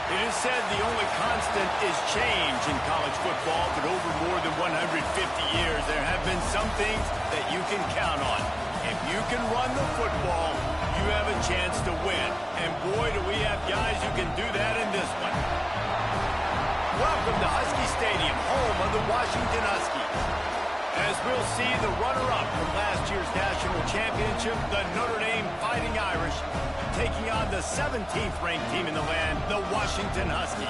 It is said the only constant is change in college football, but over more than 150 years, there have been some things that you can count on. If you can run the football, you have a chance to win. And boy, do we have guys who can do that in this one. Welcome to Husky Stadium, home of the Washington Huskies. As we'll see the runner-up from last year's national championship, the Notre Dame Fighting Irish, taking on the 17th-ranked team in the land, the Washington Huskies.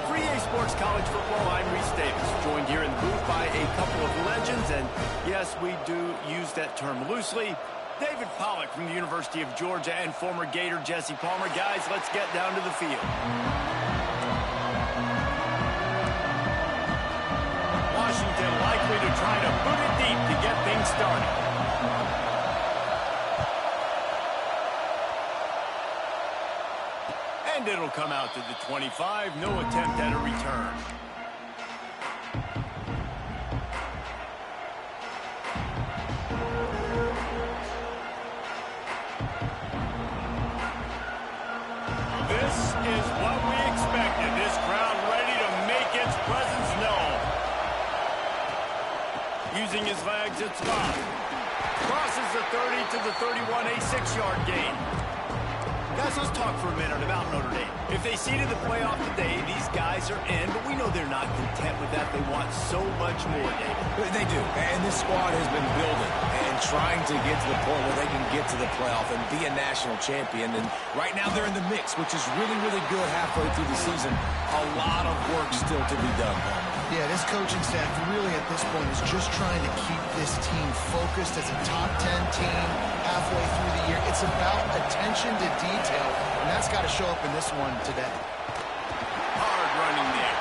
For EA Sports College Football, I'm Reese Davis, joined here in the booth by a couple of legends, and yes, we do use that term loosely. David Pollack from the University of Georgia and former Gator Jesse Palmer. Guys, let's get down to the field. Washington likely to try to boot it deep to get things started. And it'll come out to the 25. No attempt at a return. This is what we expected. This crowd ready to make its presence known. Using his legs, it's Love. Crosses the 30 to the 31, a 6-yard gain. Guys, let's talk for a minute about Notre Dame. If they seeded the playoff today, these guys are in, but we know they're not content with that. They want so much more, David. They do, and this squad has been building and trying to get to the point where they can get to the playoff and be a national champion. And right now they're in the mix, which is really, really good halfway through the season. A lot of work still to be done, Palmer. Yeah, this coaching staff really at this point is just trying to keep this team focused as a top 10 team halfway through the year. It's about attention to detail, and that's got to show up in this one today. Hard running there.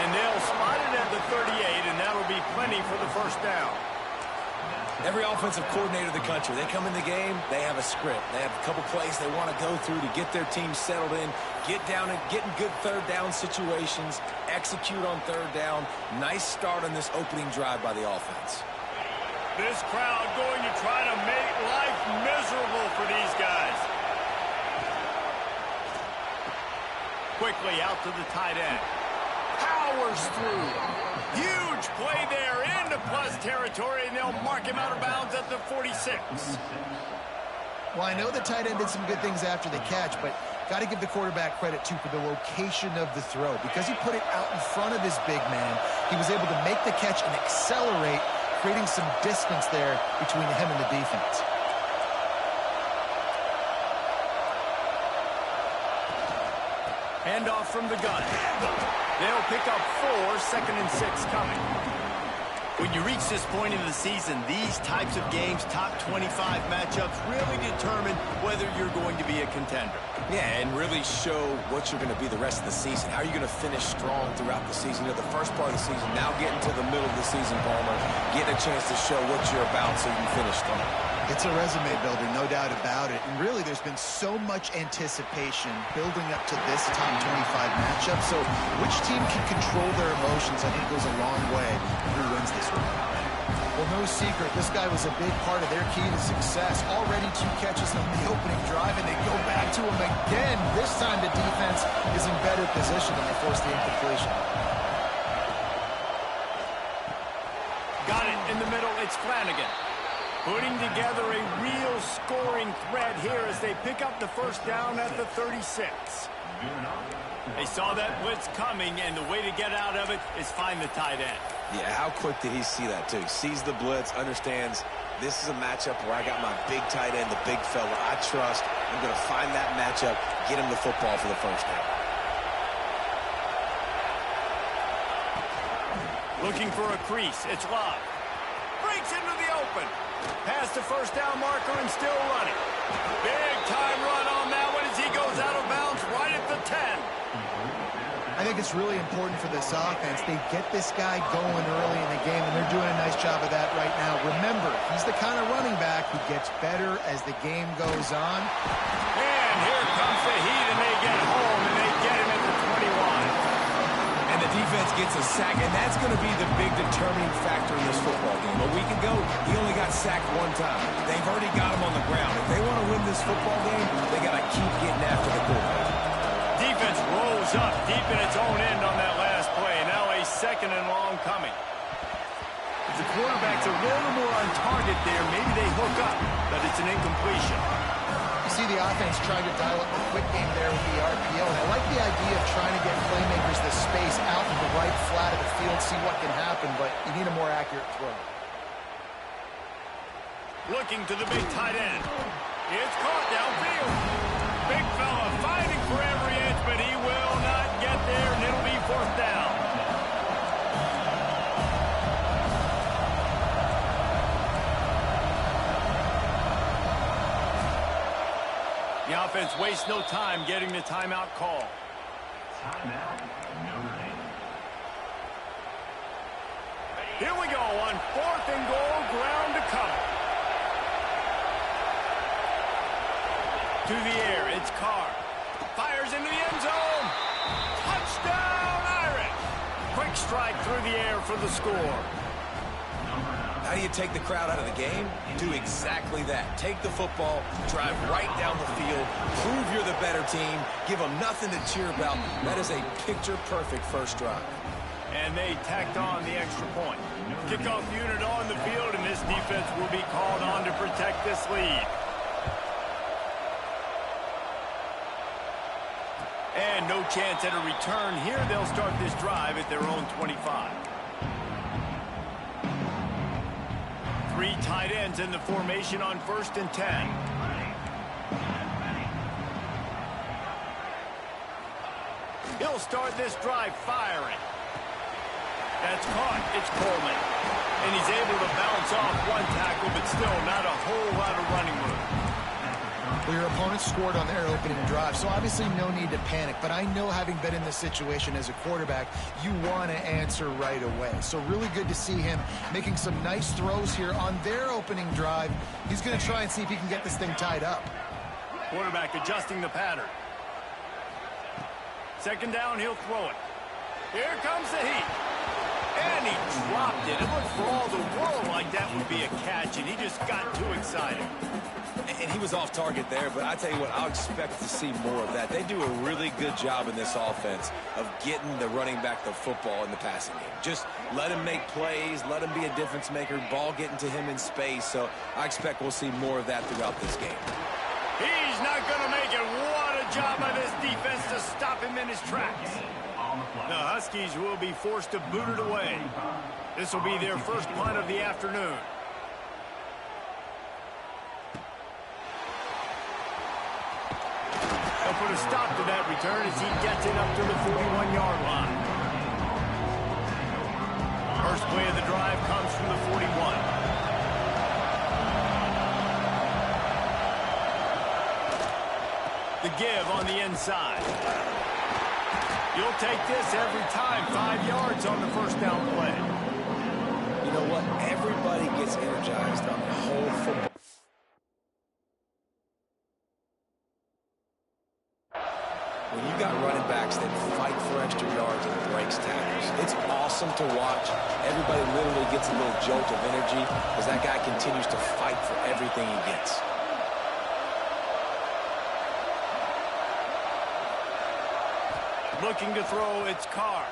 And they'll spot it at the 38, and that'll be plenty for the first down. Every offensive coordinator in the country, they come in the game, they have a script. They have a couple plays they want to go through to get their team settled in, get down and get in good third down situations, execute on third down. Nice start on this opening drive by the offense. This crowd going to try to make life miserable for these guys. Quickly out to the tight end. Powers through. Huge play there into plus territory, and they'll mark him out of bounds at the 46. Well, I know the tight end did some good things after the catch, but got to give the quarterback credit, too, for the location of the throw. Because he put it out in front of his big man, he was able to make the catch and accelerate, creating some distance there between him and the defense. Handoff from the gun. They'll pick up 4, 2nd and 6 coming. When you reach this point in the season, these types of games, top 25 matchups, really determine whether you're going to be a contender. Yeah, and really show what you're going to be the rest of the season. How are you going to finish strong throughout the season? You know, the first part of the season, now getting to the middle of the season, Palmer, getting a chance to show what you're about so you can finish strong. It's a resume builder, no doubt about it. And really, there's been so much anticipation building up to this top 25 matchup. So which team can control their emotions, I think, goes a long way in who wins this one. Well, no secret, this guy was a big part of their key to success. Already 2 catches on the opening drive, and they go back to him again. This time the defense is in better position, and they force the incompletion. Got it in the middle, it's Flanagan. Putting together a real scoring threat here as they pick up the first down at the 36. They saw that blitz coming, and the way to get out of it is find the tight end. Yeah, how quick did he see that, too? He sees the blitz, understands this is a matchup where I got my big tight end, the big fella I trust. I'm going to find that matchup, get him the football for the first down. Looking for a crease, it's Love. Breaks into the open. Past the first down marker and still running. Big time run on that one as he goes out of bounds right at the 10. I think it's really important for this offense. They get this guy going early in the game, and they're doing a nice job of that right now. Remember, he's the kind of running back who gets better as the game goes on. And here comes the heat, and they get home, and they get him at the 21. And the defense gets a sack, and that's going to be the big determining factor in this football game. A week ago, he only got sacked 1 time. They've already got him on the ground. If they want to win this football game, they got to keep getting after the quarterback. Defense rolls goes up deep in its own end on that last play. Now a second and long coming. If the quarterback's a little more on target there, maybe they hook up, but it's an incompletion. You see the offense trying to dial up the quick game there with the RPO, and I like the idea of trying to get playmakers the space out in the right flat of the field, see what can happen, but you need a more accurate throw. Looking to the big tight end. It's caught downfield. Big fella fighting for every inch, but he will not get there, and it'll be fourth down. The offense wastes no time getting the timeout call. Timeout, Notre Dame. Here we go on 4th and goal, ground to cover. To the air, it's Carr. Fires into the end zone. Touchdown, Irish. Quick strike through the air for the score. How do you take the crowd out of the game? Do exactly that. Take the football, drive right down the field, prove you're the better team, give them nothing to cheer about. That is a picture-perfect first drive. And they tacked on the extra point. Kickoff unit on the field, and this defense will be called on to protect this lead. And no chance at a return here. They'll start this drive at their own 25. 3 tight ends in the formation on 1st and 10. He'll start this drive firing. That's caught. It's Coleman. And he's able to bounce off one tackle, but still not a whole lot of running room. Well, your opponent scored on their opening drive, so obviously no need to panic. But I know, having been in this situation as a quarterback, you want to answer right away. So really good to see him making some nice throws here on their opening drive. He's going to try and see if he can get this thing tied up. Quarterback adjusting the pattern. 2nd down, he'll throw it. Here comes the heat. And he dropped it. It looked for all the world like that would be a catch, and he just got too excited. And he was off target there, but I tell you what, I'll expect to see more of that. They do a really good job in this offense of getting the running back the football in the passing game. Just let him make plays, let him be a difference maker, ball getting to him in space. So I expect we'll see more of that throughout this game. He's not going to make it. What a job by this defense to stop him in his tracks. The Huskies will be forced to boot it away. This will be their first punt of the afternoon. They'll put a stop to that return as he gets it up to the 41-yard line. First play of the drive comes from the 41. The give on the inside. You'll take this every time. 5 yards on the first down play. You know what? Everybody gets energized on the whole football. When you got running backs that fight for extra yards and breaks tackles, it's awesome to watch. Everybody literally gets a little jolt of energy as that guy continues to fight for everything he gets. Looking to throw, it's Carr.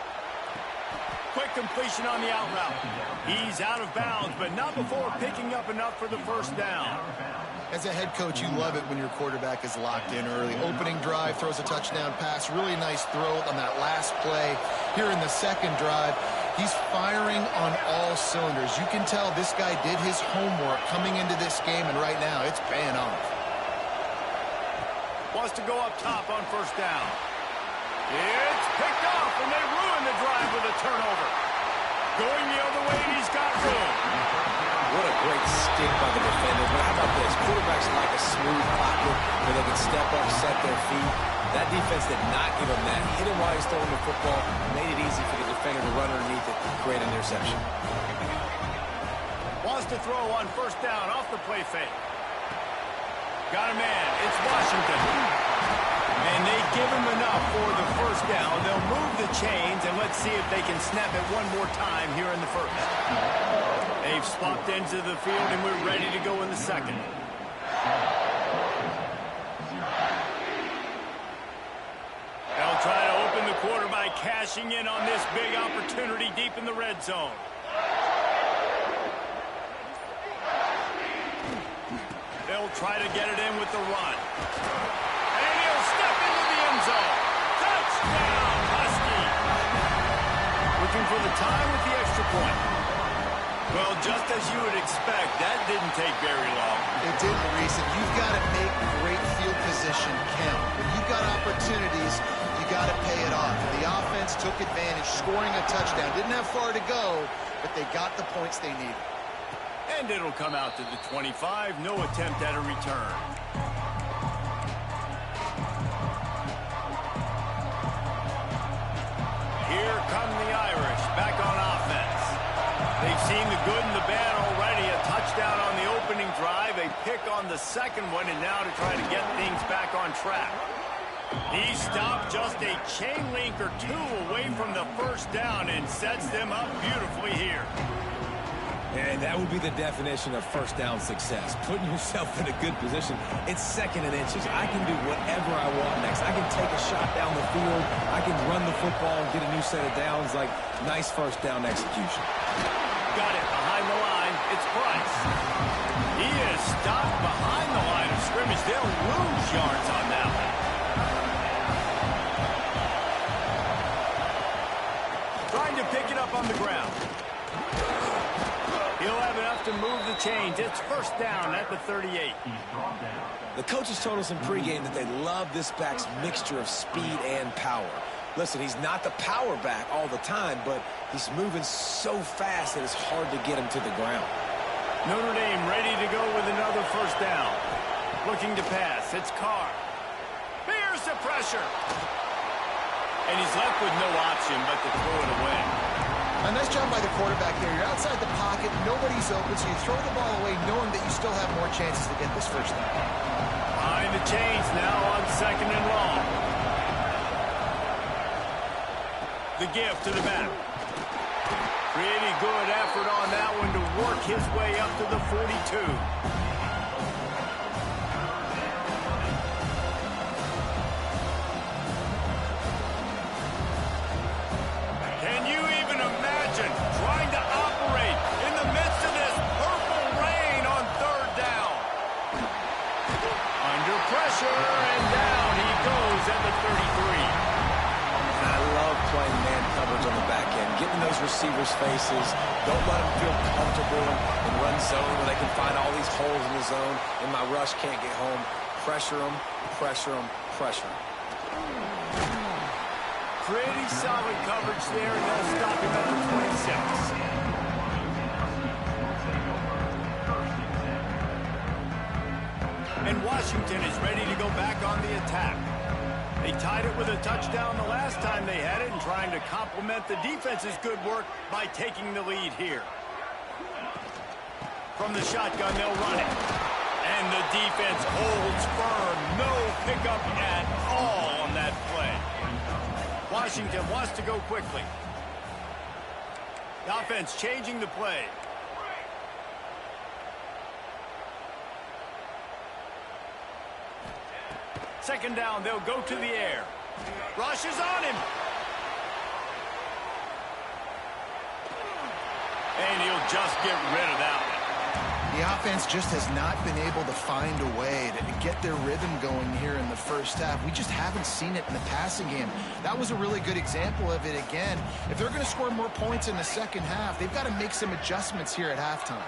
Quick completion on the out route. He's out of bounds, but not before picking up enough for the first down. As a head coach, you love it when your quarterback is locked in early. Opening drive, throws a touchdown pass. Really nice throw on that last play. Here in the second drive, he's firing on all cylinders. You can tell this guy did his homework coming into this game, and right now it's paying off. Wants to go up top on first down. It's picked off, and they ruin the drive with a turnover. Going the other way, and he's got room. What a great stick by the defender. But how about this? Quarterbacks like a smooth pocket where they can step up, set their feet. That defense did not give him that. Hit him while he's throwing the football. Made it easy for the defender to run underneath it, create an interception. Wants to throw on first down off the play fake. Got a man. It's Washington. And they give him enough for the first down. They'll move the chains, and let's see if they can snap it one more time here in the first. They've swapped into the field, and we're ready to go in the second. They'll try to open the cashing in on this big opportunity deep in the red zone. They'll try to get it in with the run. And he'll step into the end zone. Touchdown, Husky. Looking for the time with the extra point. Well, just as you would expect, that didn't take very long. It didn't, Reese. And you've got to make great field position count. When you've got opportunities, you got to pay it off. And the offense took advantage, scoring a touchdown. Didn't have far to go, but they got the points they needed. And it'll come out to the 25. No attempt at a return. Here come the Irish back on offense. They've seen the good and the bad already. A touchdown on the opening drive, a pick on the second one, and now to try to get things back on track. He stopped just a chain link or two away from the first down and sets them up beautifully here. And that would be the definition of first down success. Putting yourself in a good position. It's second and inches. I can do whatever I want next. I can take a shot down the field. I can run the football and get a new set of downs. Like, nice first down execution. Got it behind the line. It's Price. He is stopped behind the line of scrimmage. They'll lose yards on that one. Trying to pick it up on the ground. He'll have enough to move the chains. It's first down at the 38. The coaches told us in pregame that they love this back's mixture of speed and power. Listen, he's not the power back all the time, but he's moving so fast that it's hard to get him to the ground. Notre Dame ready to go with another first down. Looking to pass. It's Carr. Here's the pressure. And he's left with no option but to throw it away. A nice job by the quarterback there. You're outside the pocket, nobody's open, so you throw the ball away knowing that you still have more chances to get this first down. Behind the chains now on second and long. The give to the back. Pretty good effort on that one to work his way up to the 42. Trying to operate in the midst of this purple rain on third down. Under pressure, and down he goes at the 33. And I love playing man coverage on the back end, getting those receivers' faces. Don't let them feel comfortable in run zone where they can find all these holes in the zone, and my rush can't get home. Pressure them, pressure them, pressure them. Pretty solid coverage there, and they'll stop him at the 26. And Washington is ready to go back on the attack. They tied it with a touchdown the last time they had it and trying to complement the defense's good work by taking the lead here. From the shotgun, they'll run it. And the defense holds firm. No pickup at all on that play. Washington wants to go quickly. The offense changing the play. Second down, they'll go to the air. Rush is on him. And he'll just get rid of that one. The offense just has not been able to find a way to get their rhythm going here in the first half. We just haven't seen it in the passing game. That was a really good example of it again. If they're going to score more points in the second half, they've got to make some adjustments here at halftime.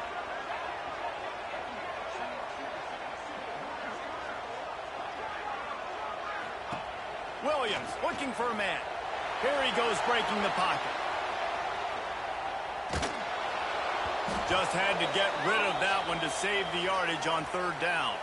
Williams looking for a man. Here he goes breaking the pocket. Just had to get rid of that one to save the yardage on third down.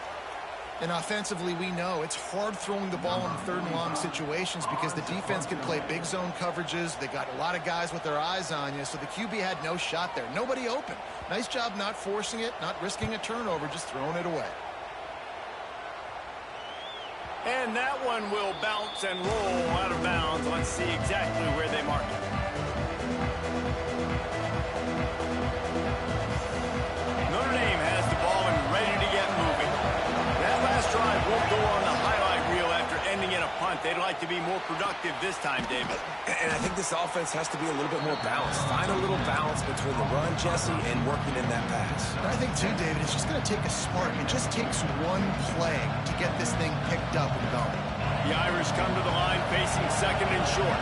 And offensively, we know it's hard throwing the ball in third and long situations because the defense can play big zone coverages. They got a lot of guys with their eyes on you, so the QB had no shot there. Nobody open. Nice job not forcing it, not risking a turnover, just throwing it away. And that one will bounce and roll out of bounds. Let's see exactly where they mark it. Notre Dame has the ball and ready to get moving. That last drive won't go on the highlight reel after ending in a punt. They'd like like to be more productive this time, David. And I think this offense has to be a little bit more balanced. Find a little balance between the run, Jesse, and working in that pass. And I think, too, David, it's just going to take a spark. It just takes one play to get this thing picked up and going. The Irish come to the line facing second and short.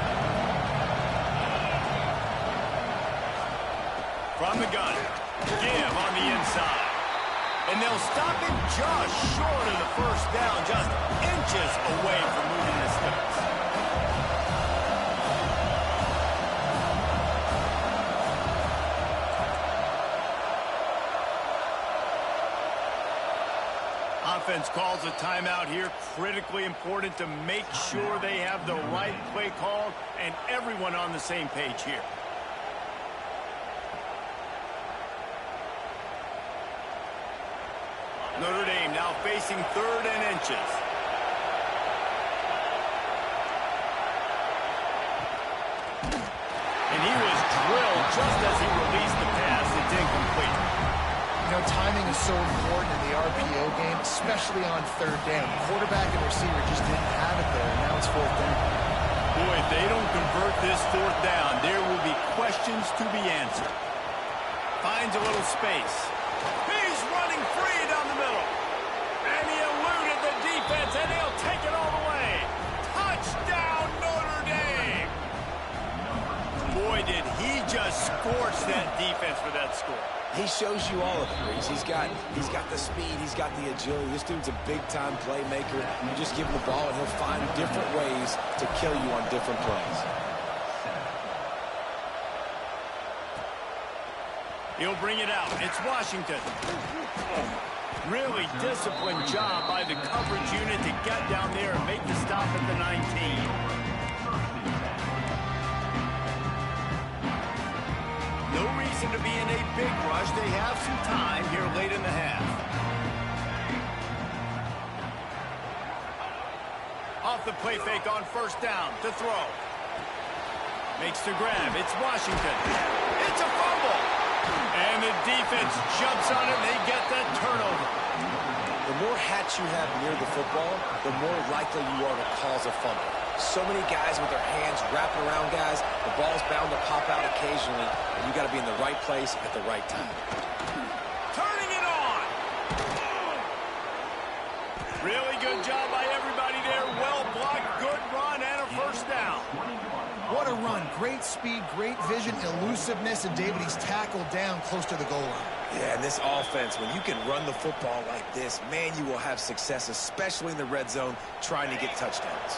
From the gun, give on the inside. And they'll stop him just short of the first down, just inches away from moving the sticks. Offense calls a timeout here. Critically important to make sure they have the right play called and everyone on the same page here. Notre Dame now facing third and inches. And he was drilled just as he released the pass. It's incomplete. You know, timing is so important in the RPO game, especially on third down. The quarterback and receiver just didn't have it there, and now it's fourth down. Boy, if they don't convert this fourth down, there will be questions to be answered. Finds a little space. He's running free down the middle. And he eluded the defense, and he'll take it all the way. Touchdown, Notre Dame. Boy, did he just scorch that defense for that score. He shows you all of it, Reese. He's got the speed, he's got the agility. This dude's a big-time playmaker. You just give him the ball, and he'll find different ways to kill you on different plays. He'll bring it out. It's Washington. Really disciplined job by the coverage unit to get down there and make the stop at the 19. No reason to be in a big rush. They have some time here late in the half. Off the play fake on first down to throw. Makes the grab. It's Washington. It's a fumble. And the defense jumps on it, and they get that turnover. The more hats you have near the football, the more likely you are to cause a fumble. So many guys with their hands wrapping around guys, the ball's bound to pop out occasionally, and you got to be in the right place at the right time. Turning it on. Really good job by everybody there. Well blocked, good run, and a first down. What a run. Great speed, great vision, elusiveness, and David, he's tackled down close to the goal line. Yeah, and this offense, when you can run the football like this, man, you will have success, especially in the red zone, trying to get touchdowns.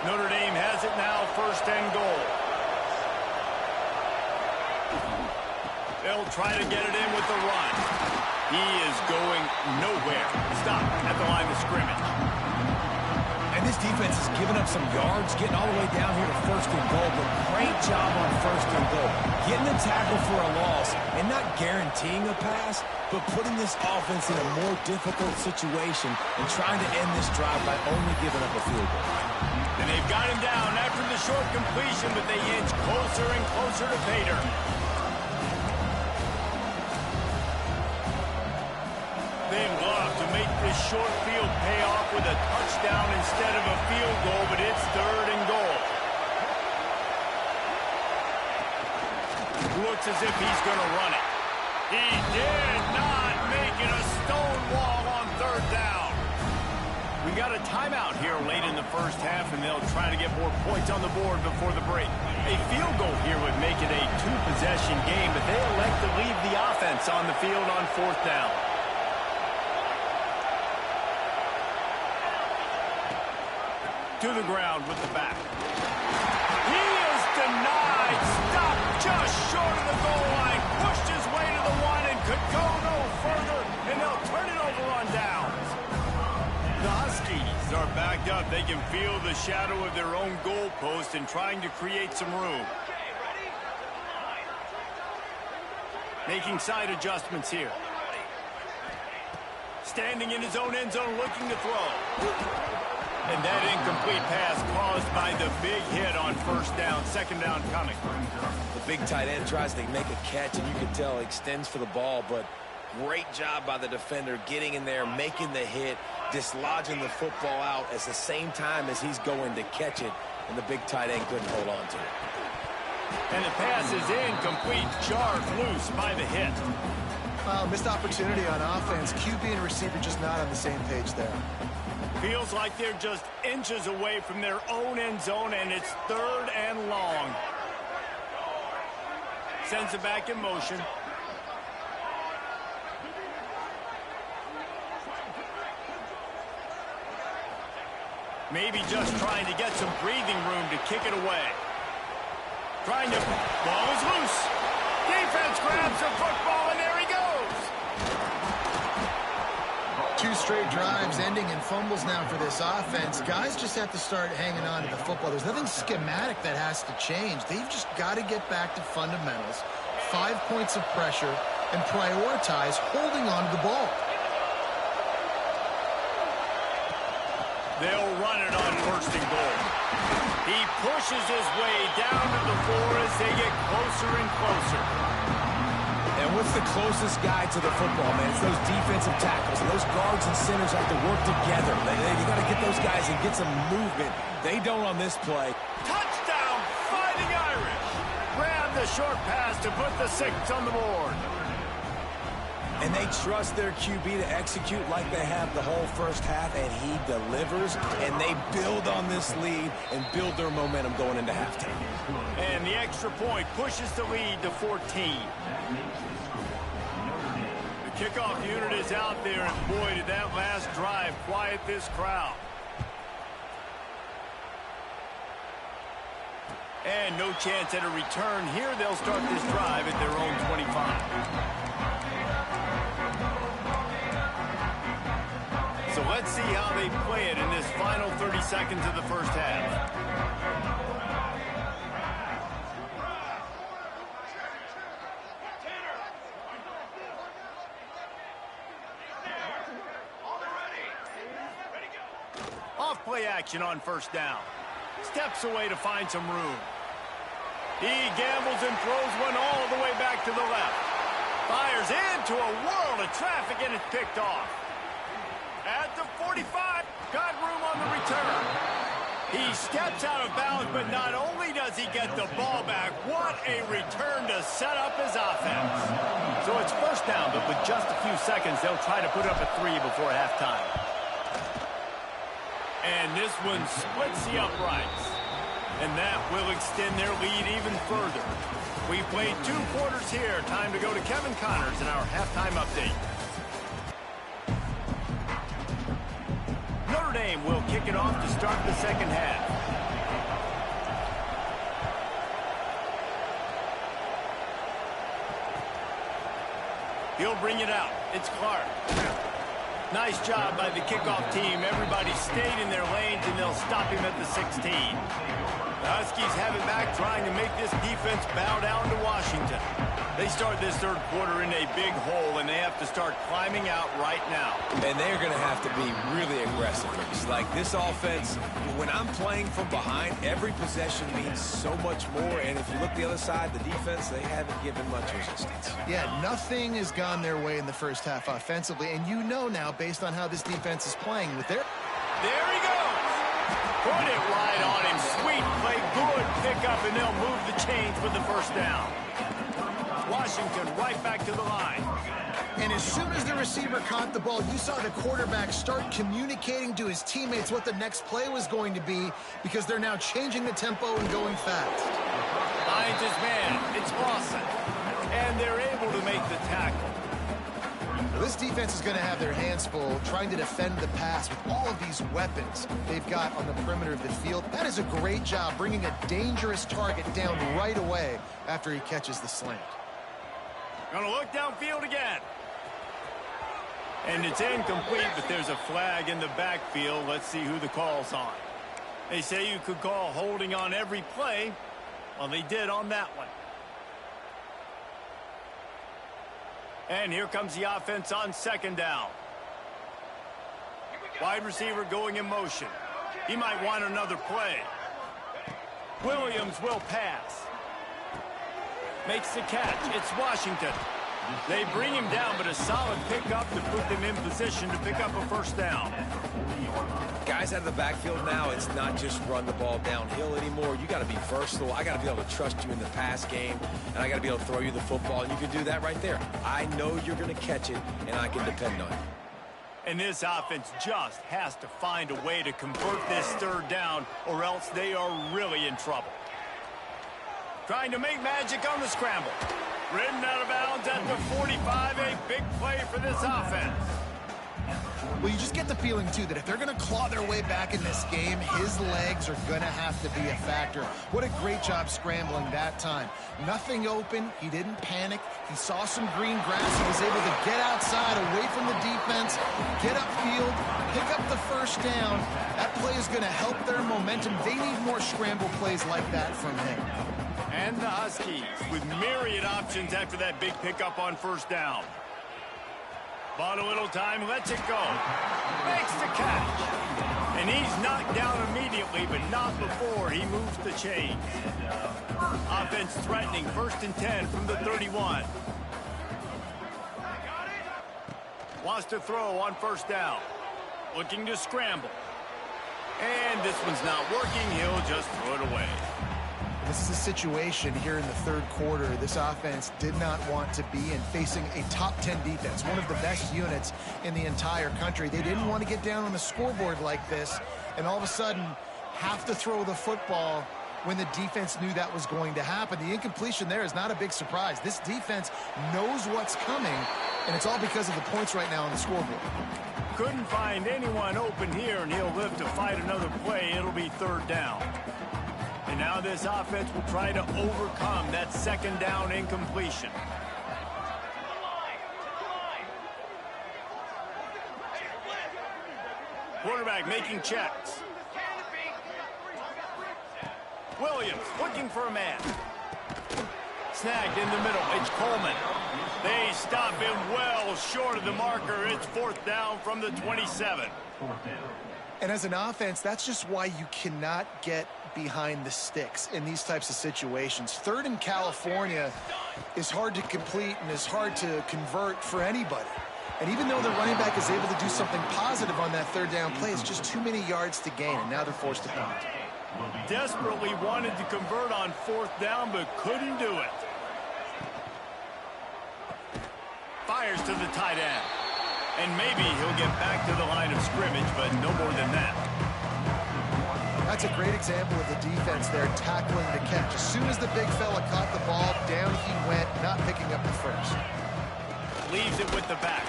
Notre Dame has it now, first and goal. They'll try to get it in with the run. He is going nowhere. Stop at the line of scrimmage. And this defense has given up some yards, getting all the way down here to first and goal, but great job on first and goal. Getting the tackle for a loss and not guaranteeing a pass, but putting this offense in a more difficult situation and trying to end this drive by only giving up a field goal. And they've got him down after the short completion, but they inch closer and closer to Pater. They'd love to make this short field pay off with a touchdown instead of a field goal, but it's third and goal. Looks as if he's going to run it. He did not make it a stone wall on third down. We got a timeout here late in the first half, and they'll try to get more points on the board before the break. A field goal here would make it a two-possession game, but they elect to leave the offense on the field on fourth down. To the ground with the back. He is denied. Stopped just short of the goal line. Pushed his way to the one and could go no further, and they'll turn it over on downs. The Huskies are backed up. They can feel the shadow of their own goalpost and trying to create some room. Making side adjustments here. Standing in his own end zone looking to throw. And that incomplete pass caused by the big hit on first down. Second down coming. The big tight end tries to make a catch, and you can tell he extends for the ball, but Great job by the defender getting in there, making the hit, dislodging the football out at the same time as he's going to catch it, and the big tight end couldn't hold on to it. And the pass is incomplete, jarred loose by the hit. Missed opportunity on offense. QB and receiver just not on the same page there. Feels like they're just inches away from their own end zone, and it's 3rd and long. Sends it back in motion. Maybe just trying to get some breathing room to kick it away. Trying to... Ball is loose. Defense grabs the football, and there he goes. 2 straight drives ending in fumbles now for this offense. Guys just have to start hanging on to the football. There's nothing schematic that has to change. They've just got to get back to fundamentals, 5 points of pressure, and prioritize holding on to the ball. They'll run it on 1st and goal. He pushes his way down to the floor as they get closer and closer. And what's the closest guy to the football, man? It's those defensive tackles. Those guards and centers have to work together. You got to get those guys and get some movement. They don't on this play. Touchdown, Fighting Irish. Grab the short pass to put the 6 on the board. And they trust their QB to execute like they have the whole first half, and he delivers, and they build on this lead and build their momentum going into halftime. And the extra point pushes the lead to 14. The kickoff unit is out there, and boy, did that last drive quiet this crowd. And no chance at a return here. They'll start this drive at their own 25. So let's see how they play it in this final 30 seconds of the first half. Off play action on 1st down. Steps away to find some room. He gambles and throws one all the way back to the left. Fires into a world of traffic, and it's picked off. At the 45, got room on the return. He steps out of bounds, but not only does he get the ball back, what a return to set up his offense. So it's 1st down, but with just a few seconds, they'll try to put up a 3 before halftime. And this one splits the uprights. And that will extend their lead even further. We played 2 quarters here. Time to go to Kevin Connors in our halftime update. Notre Dame will kick it off to start the second half. He'll bring it out. It's Clark. Nice job by the kickoff team. Everybody stayed in their lanes, and they'll stop him at the 16. The Huskies have it back, trying to make this defense bow down to Washington. They start this 3rd quarter in a big hole, and they have to start climbing out right now. And they're going to have to be really aggressive. It's like this offense, when I'm playing from behind, every possession means so much more. And if you look the other side, the defense, they haven't given much resistance. Yeah, nothing has gone their way in the first half offensively. And you know now, based on how this defense is playing with their... There he goes. Put it right on him. Sweet play. Good pickup, and they'll move the chains for the 1st down. Washington right back to the line. And as soon as the receiver caught the ball, you saw the quarterback start communicating to his teammates what the next play was going to be, because they're now changing the tempo and going fast. Finds his man. It's Lawson. And they're able to make the tackle. Well, this defense is going to have their hands full trying to defend the pass with all of these weapons they've got on the perimeter of the field. That is a great job bringing a dangerous target down right away after he catches the slant. Gonna look downfield again. And it's incomplete, but there's a flag in the backfield. Let's see who the call's on. They say you could call holding on every play. Well, they did on that one. And here comes the offense on 2nd down. Wide receiver going in motion. He might want another play. Williams will pass. Makes the catch. It's Washington. They bring him down, but a solid pickup to put them in position to pick up a first down. Guys out of the backfield now, it's not just run the ball downhill anymore. You got to be versatile. I got to be able to trust you in the pass game, and I got to be able to throw you the football, and you can do that right there. I know you're going to catch it, and I can depend on it. And this offense just has to find a way to convert this third down, or else they are really in trouble. Trying to make magic on the scramble. Ridden out of bounds at the 45, a big play for this offense. Well, you just get the feeling, too, that if they're going to claw their way back in this game, his legs are going to have to be a factor. What a great job scrambling that time. Nothing open. He didn't panic. He saw some green grass. He was able to get outside, away from the defense, get upfield, pick up the first down. That play is going to help their momentum. They need more scramble plays like that from him. And the Huskies with myriad options after that big pickup on first down. Bought a little time, lets it go. Makes the catch. And he's knocked down immediately, but not before he moves the chains. Offense threatening, 1st and 10 from the 31. Wants to throw on first down. Looking to scramble. And this one's not working. He'll just throw it away. This is a situation here in the third quarter this offense did not want to be in, facing a top 10 defense, one of the best units in the entire country. They didn't want to get down on the scoreboard like this and all of a sudden have to throw the football when the defense knew that was going to happen. The incompletion there is not a big surprise. This defense knows what's coming, and it's all because of the points right now on the scoreboard. Couldn't find anyone open here, and he'll live to fight another play. It'll be third down. And now this offense will try to overcome that second down incompletion. Quarterback making checks. Williams looking for a man. Snagged in the middle. It's Coleman. They stop him well short of the marker. It's 4th down from the 27. And as an offense, that's just why you cannot get behind the sticks in these types of situations. 3rd in California is hard to complete and is hard to convert for anybody. And even though the running back is able to do something positive on that 3rd down play, it's just too many yards to gain, and now they're forced to punt. Desperately wanted to convert on 4th down, but couldn't do it. Fires to the tight end. And maybe he'll get back to the line of scrimmage, but no more than that. That's a great example of the defense there tackling the catch. As soon as the big fella caught the ball, down he went, not picking up the first. Leaves it with the back.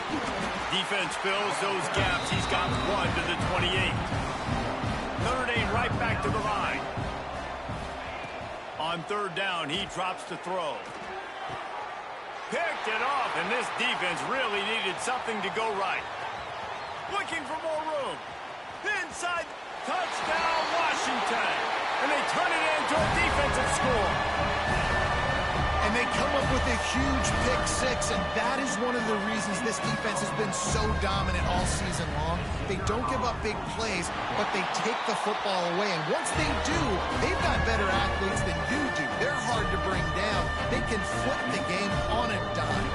Defense fills those gaps. He's got 1 to the 28. Notre Dame right back to the line. On 3rd down, he drops to throw. Picked it off, and this defense really needed something to go right. Looking for more room. Inside, touchdown, Washington. And they turn it into a defensive score. And they come up with a huge pick six, and that is one of the reasons this defense has been so dominant all season long. They don't give up big plays, but they take the football away. And once they do, they've got better athletes than you do. They're hard to bring down. They can flip the game on a dime.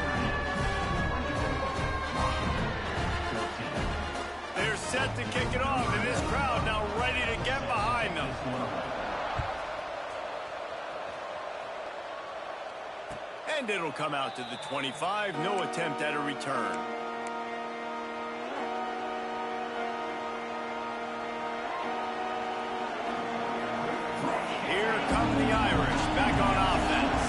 They're set to kick it off, and this crowd now ready to get behind them. And it'll come out to the 25. No attempt at a return. Here come the Irish back on offense.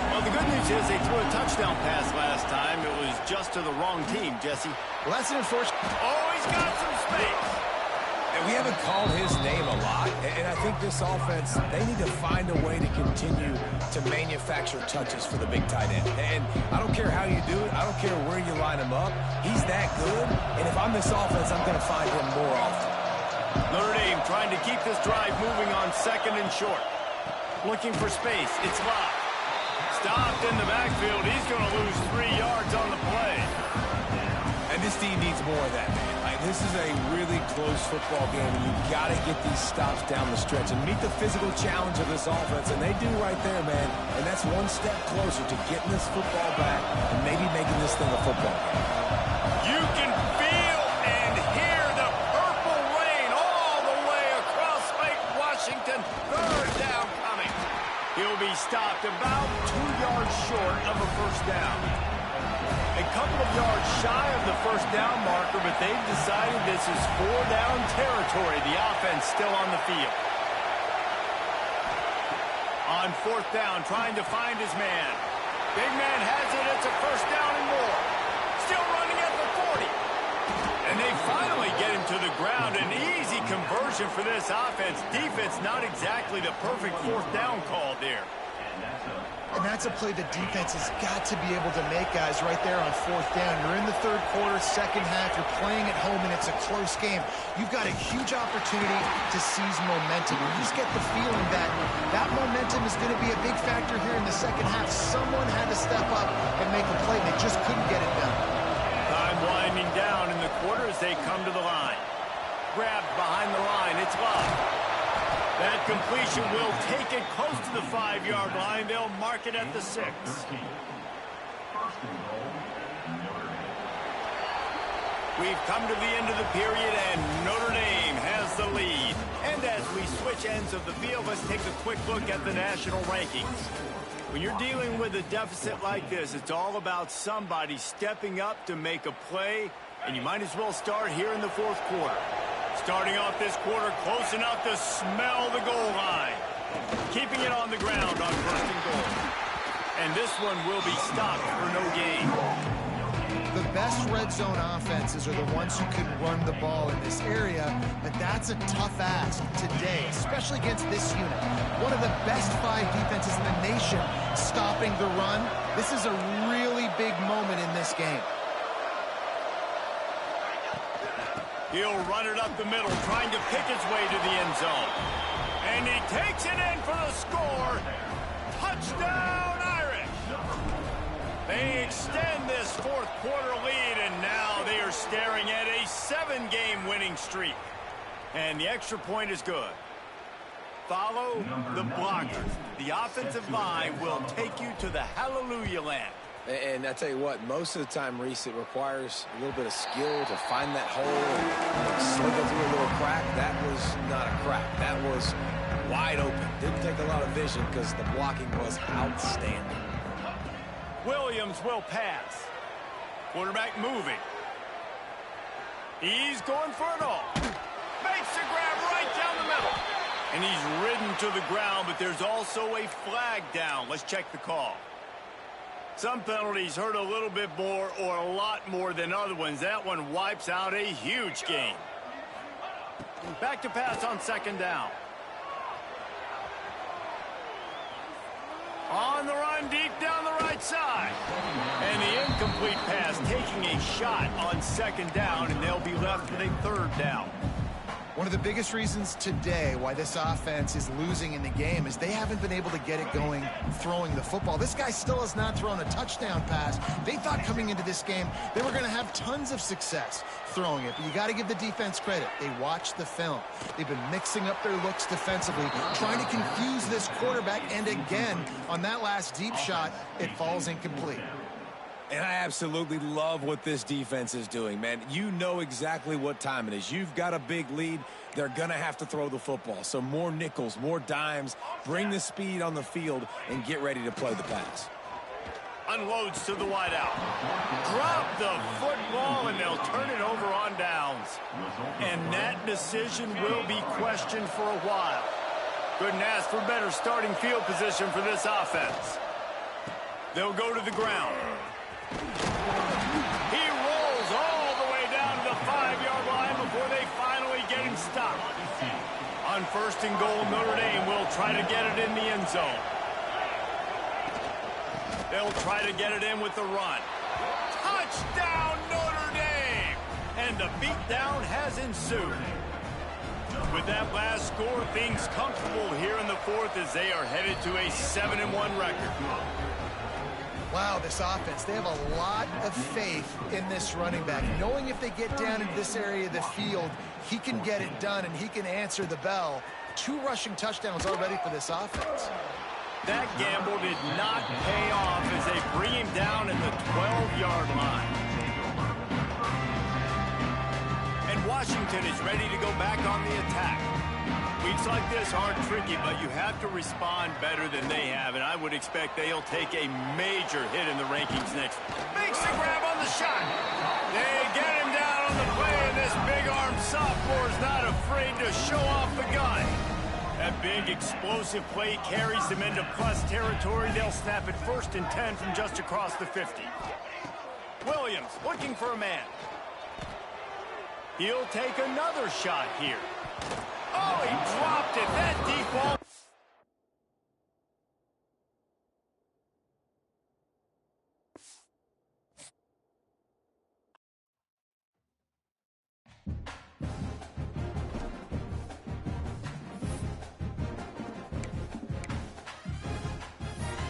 Well, the good news is they threw a touchdown pass last time. It was just to the wrong team, Jesse. Well, that's an unfortunate. Oh, he's got some space. And we haven't called his name a lot, and I think this offense, they need to find a way to continue to manufacture touches for the big tight end. And I don't care how you do it. I don't care where you line him up. He's that good, and if I'm this offense, I'm going to find him more often. Notre Dame trying to keep this drive moving on 2nd and short. Looking for space. It's Locke. Stopped in the backfield. He's going to lose 3 yards on the play. And this team needs more of that, man. Like, This is a really close football game, and you've got to get these stops down the stretch and meet the physical challenge of this offense, and they do right there, man. And that's one step closer to getting this football back and maybe making this thing a football game. You can feel and hear the purple rain all the way across Lake Washington. Third down coming. He'll be stopped about 2 yards short of a first down. A couple of yards shy of the first down marker, but they've decided this is 4-down territory. The offense still on the field. On fourth down, trying to find his man. Big man has it. It's a first down and more. Still running at the 40. And they finally get him to the ground. An easy conversion for this offense. Defense not exactly the perfect fourth down call there. And that's a play the defense has got to be able to make, guys, right there on fourth down. You're in the third quarter, second half. You're playing at home, and it's a close game. You've got a huge opportunity to seize momentum. You just get the feeling that that momentum is going to be a big factor here in the second half. Someone had to step up and make a play. They just couldn't get it done. Time winding down in the quarter as they come to the line. Grabbed behind the line. It's Love. That completion will take it close to the 5-yard line. They'll mark it at the 6. We've come to the end of the period, and Notre Dame has the lead. And as we switch ends of the field, let's take a quick look at the national rankings. When you're dealing with a deficit like this, it's all about somebody stepping up to make a play, and you might as well start here in the fourth quarter. Starting off this quarter close enough to smell the goal line. Keeping it on the ground on first and goal. And this one will be stopped for no gain. The best red zone offenses are the ones who can run the ball in this area, but that's a tough ask today, especially against this unit. One of the best 5 defenses in the nation stopping the run. This is a really big moment in this game. He'll run it up the middle, trying to pick his way to the end zone. And he takes it in for the score. Touchdown, Irish! They extend this fourth quarter lead, and now they are staring at a 7-game winning streak. And the extra point is good. Follow the blockers. The offensive line will take you to the hallelujah land. And I tell you what, most of the time, Reese, it requires a little bit of skill to find that hole and slip it through a little crack. That was not a crack. That was wide open. Didn't take a lot of vision because the blocking was outstanding. Williams will pass. Quarterback moving. He's going for it all. Makes the grab right down the middle. And he's ridden to the ground, but there's also a flag down. Let's check the call. Some penalties hurt a little bit more or a lot more than other ones. That one wipes out a huge game. Back to pass on second down. On the run deep down the right side. And the incomplete pass taking a shot on second down, and they'll be left with a third down. One of the biggest reasons today why this offense is losing in the game is they haven't been able to get it going throwing the football. This guy still has not thrown a touchdown pass. They thought coming into this game they were going to have tons of success throwing it, but you got to give the defense credit. They watched the film. They've been mixing up their looks defensively, trying to confuse this quarterback, and again, on that last deep shot, it falls incomplete. And I absolutely love what this defense is doing, man. You know exactly what time it is. You've got a big lead. They're going to have to throw the football. So more nickels, more dimes, bring the speed on the field, and get ready to play the pass. Unloads to the wideout. Drop the football, and they'll turn it over on downs. And that decision will be questioned for a while. Couldn't ask for better starting field position for this offense. They'll go to the ground. He rolls all the way down to the 5-yard line before they finally get him stopped. On first and goal, Notre Dame will try to get it in the end zone. They'll try to get it in with the run. Touchdown, Notre Dame! And the beatdown has ensued. With that last score, things comfortable here in the fourth as they are headed to a 7-1 record. Wow, this offense, they have a lot of faith in this running back, knowing if they get down into this area of the field, he can get it done and he can answer the bell. 2 rushing touchdowns already for this offense. That gamble did not pay off as they bring him down at the 12-yard line. And Washington is ready to go back on the attack. Weeks like this aren't tricky, but you have to respond better than they have, and I would expect they'll take a major hit in the rankings next. Makes the grab on the shot. They get him down on the play, and this big-armed sophomore's not afraid to show off the gun. That big explosive play carries them into plus territory. They'll snap it 1st and 10 from just across the 50. Williams looking for a man. He'll take another shot here. Oh, he dropped it. That deep ball.